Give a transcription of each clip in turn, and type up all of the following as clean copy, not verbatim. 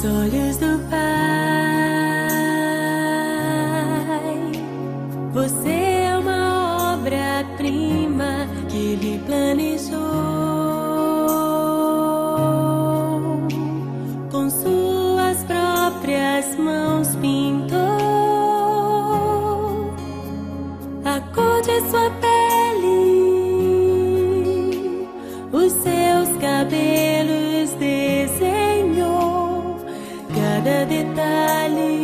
aos olhos do Pai. Você é uma obra-prima que Ele planejou. Com suas próprias mãos pintou a cor de sua pele, os seus cabelos desenhou, cada detalhe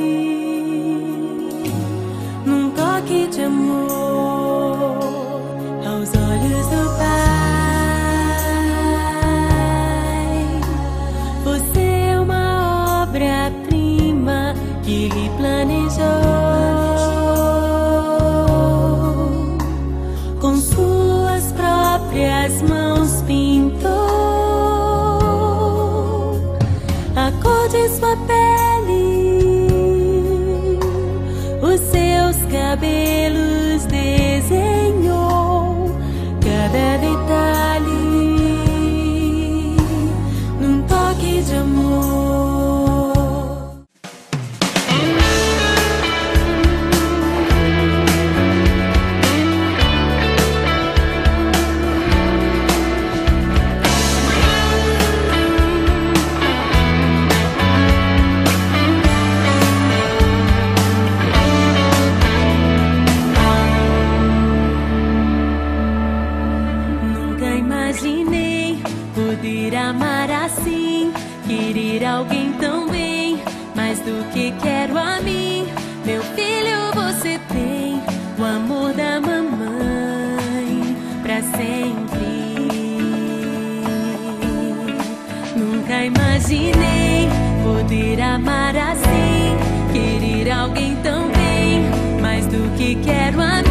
num toque de amor aos olhos do Pai. Você é uma obra-prima que Ele planejou. Com suas próprias mãos pintou a cor de sua pele, os seus cabelos desenhou, cada detalhe num toque de amor. Imaginei poder amar assim, querer alguém tão bem, mais do que quero a mim. Meu filho, você tem o amor da mamãe pra sempre. Nunca imaginei poder amar assim, querer alguém tão bem, mais do que quero a mim.